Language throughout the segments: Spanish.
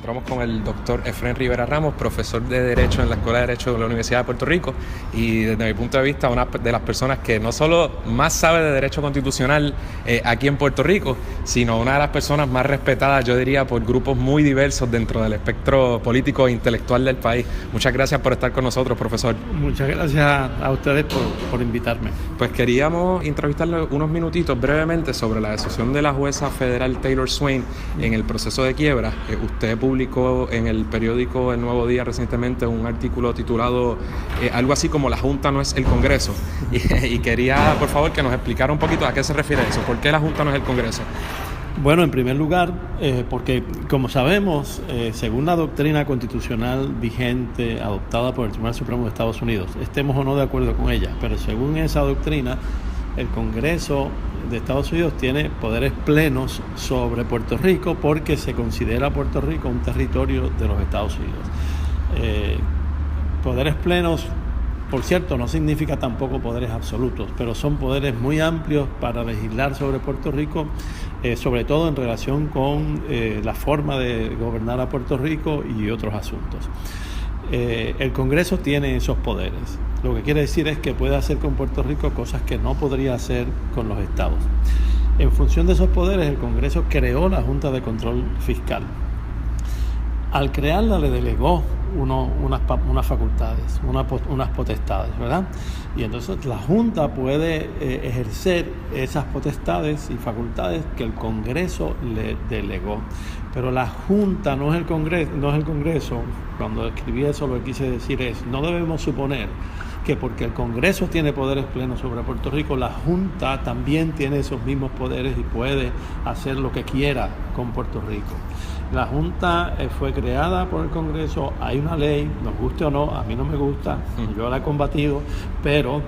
encontramos con el doctor Efrén Rivera Ramos, profesor de Derecho en la Escuela de Derecho de la Universidad de Puerto Rico, y desde mi punto de vista una de las personas que no solo más sabe de Derecho Constitucional aquí en Puerto Rico, sino una de las personas más respetadas, yo diría, por grupos muy diversos dentro del espectro político e intelectual del país. Muchas gracias por estar con nosotros, profesor. Muchas gracias a ustedes por invitarme. Pues queríamos entrevistarle unos minutitos brevemente sobre la decisión de la jueza federal Taylor Swain en el proceso de quiebra. Usted publicó en el periódico El Nuevo Día recientemente un artículo titulado algo así como "La Junta no es el Congreso", y quería, por favor, que nos explicara un poquito a qué se refiere eso. ¿Por qué la Junta no es el Congreso? Bueno, en primer lugar, porque como sabemos, según la doctrina constitucional vigente adoptada por el Tribunal Supremo de Estados Unidos, estemos o no de acuerdo con ella, pero según esa doctrina, el Congreso de Estados Unidos tiene poderes plenos sobre Puerto Rico porque se considera Puerto Rico un territorio de los Estados Unidos. Poderes plenos, por cierto, no significa tampoco poderes absolutos, pero son poderes muy amplios para legislar sobre Puerto Rico, sobre todo en relación con la forma de gobernar a Puerto Rico y otros asuntos. El Congreso tiene esos poderes. Lo que quiere decir es que puede hacer con Puerto Rico cosas que no podría hacer con los estados. En función de esos poderes, el Congreso creó la Junta de Control Fiscal. Al crearla le delegó unas facultades, unas potestades, ¿verdad? Y entonces la Junta puede ejercer esas potestades y facultades que el Congreso le delegó. Pero la Junta no es el Congreso. Cuando escribí eso lo que quise decir es, no debemos suponer que porque el Congreso tiene poderes plenos sobre Puerto Rico, la Junta también tiene esos mismos poderes y puede hacer lo que quiera con Puerto Rico. La Junta fue creada por el Congreso, hay una ley, nos guste o no, a mí no me gusta, yo la he combatido, pero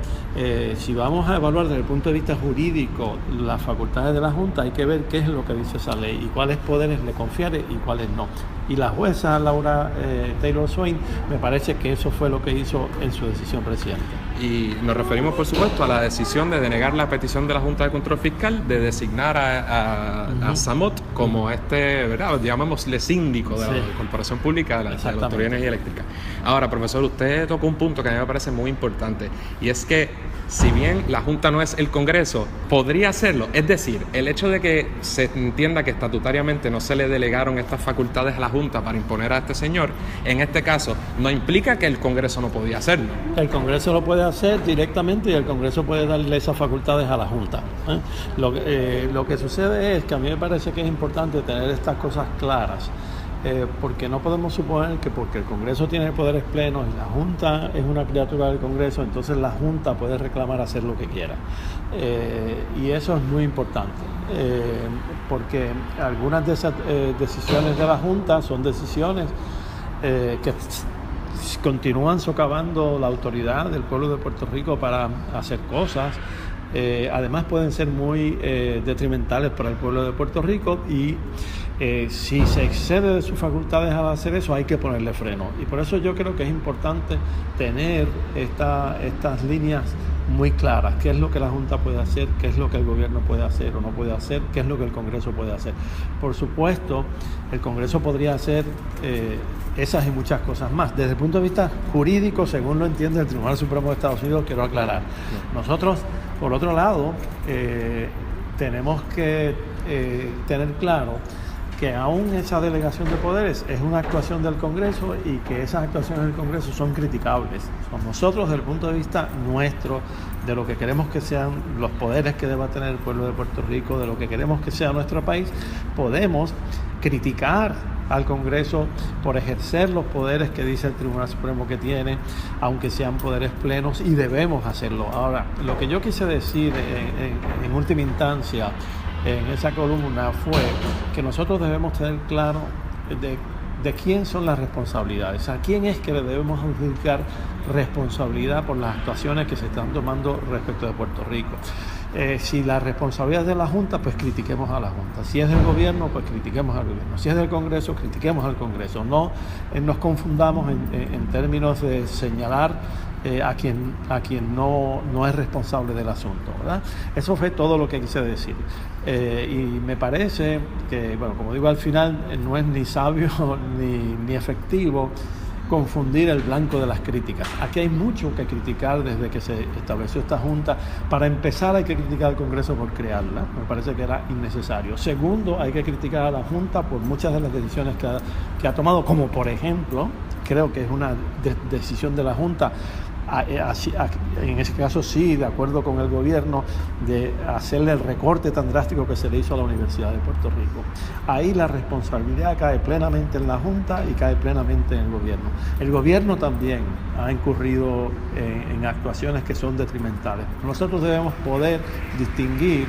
si vamos a evaluar desde el punto de vista jurídico las facultades de la Junta, hay que ver qué es lo que dice esa ley y cuáles poderes le confiere y cuáles no. Y la jueza Laura Taylor Swain, me parece que eso fue lo que hizo en su decisión reciente. Y nos referimos, por supuesto, a la decisión de denegar la petición de la Junta de Control Fiscal de designar a Samot como ¿verdad? Llamémosle síndico de la Corporación Pública de la Autoridad de Energía Eléctrica. Ahora, profesor, usted tocó un punto que a mí me parece muy importante, y es que si bien la Junta no es el Congreso, podría hacerlo. Es decir, el hecho de que se entienda que estatutariamente no se le delegaron estas facultades a la Junta para imponer a este señor, en este caso, no implica que el Congreso no podía hacerlo. El Congreso lo puede hacer directamente y el Congreso puede darle esas facultades a la Junta. Lo que sucede es que a mí me parece que es importante tener estas cosas claras. Porque no podemos suponer que porque el Congreso tiene poderes plenos y la Junta es una criatura del Congreso, entonces la Junta puede reclamar hacer lo que quiera. Y eso es muy importante, porque algunas de esas decisiones de la Junta son decisiones que continúan socavando la autoridad del pueblo de Puerto Rico para hacer cosas. Además pueden ser muy detrimentales para el pueblo de Puerto Rico y si se excede de sus facultades al hacer eso hay que ponerle freno. Y por eso yo creo que es importante tener estas líneas muy claras. ¿Qué es lo que la Junta puede hacer? ¿Qué es lo que el gobierno puede hacer o no puede hacer? ¿Qué es lo que el Congreso puede hacer? Por supuesto, el Congreso podría hacer esas y muchas cosas más. Desde el punto de vista jurídico, según lo entiende el Tribunal Supremo de Estados Unidos, quiero aclarar. Nosotros, por otro lado, tenemos que tener claro que aún esa delegación de poderes es una actuación del Congreso y que esas actuaciones del Congreso son criticables. Nosotros, desde el punto de vista nuestro, de lo que queremos que sean los poderes que deba tener el pueblo de Puerto Rico, de lo que queremos que sea nuestro país, podemos criticar al Congreso por ejercer los poderes que dice el Tribunal Supremo que tiene, aunque sean poderes plenos, y debemos hacerlo. Ahora, lo que yo quise decir en última instancia en esa columna fue que nosotros debemos tener claro de quién son las responsabilidades, a quién es que le debemos adjudicar responsabilidad por las actuaciones que se están tomando respecto de Puerto Rico. Si la responsabilidad es de la Junta, pues critiquemos a la Junta. Si es del gobierno, pues critiquemos al gobierno. Si es del Congreso, critiquemos al Congreso. No nos confundamos en términos de señalar a quien no es responsable del asunto, ¿verdad? Eso fue todo lo que quise decir. Y me parece que, bueno, como digo al final, no es ni sabio ni efectivo confundir el blanco de las críticas. Aquí hay mucho que criticar desde que se estableció esta Junta. Para empezar, hay que criticar al Congreso por crearla. Me parece que era innecesario. Segundo, hay que criticar a la Junta por muchas de las decisiones que ha tomado, como por ejemplo, creo que es una decisión de la Junta, en ese caso sí, de acuerdo con el gobierno, de hacerle el recorte tan drástico que se le hizo a la Universidad de Puerto Rico. Ahí la responsabilidad cae plenamente en la Junta y cae plenamente en el gobierno. El gobierno también ha incurrido en actuaciones que son detrimentales. Nosotros debemos poder distinguir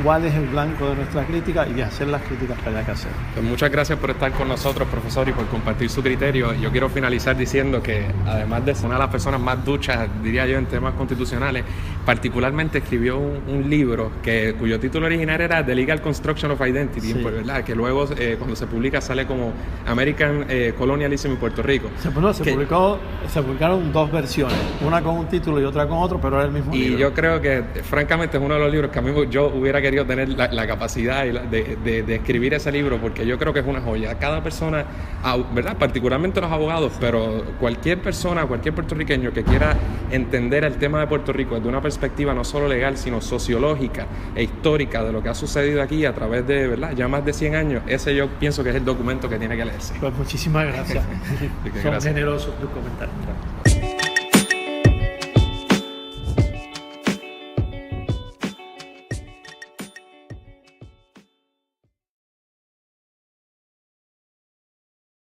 cuál es el blanco de nuestra crítica y hacer las críticas que haya que hacer. Pues muchas gracias por estar con nosotros, profesor, y por compartir su criterio. Yo quiero finalizar diciendo que, además de ser una de las personas más duchas, diría yo, en temas constitucionales, particularmente escribió un libro cuyo título original era The Legal Construction of Identity, sí. ¿verdad? Que luego, cuando se publica, sale como American Colonialism en Puerto Rico. Se publicaron dos versiones, una con un título y otra con otro, pero era el mismo libro. Y yo creo que, francamente, es uno de los libros que a mí yo hubiera querido tener la capacidad de escribir ese libro, porque yo creo que es una joya. Cada persona, ¿verdad? Particularmente los abogados, pero cualquier persona, cualquier puertorriqueño que quiera entender el tema de Puerto Rico desde una perspectiva no solo legal, sino sociológica e histórica de lo que ha sucedido aquí a través de, ¿verdad?, ya más de 100 años, ese yo pienso que es el documento que tiene que leerse. Pues muchísimas gracias. Son generosos tus comentarios.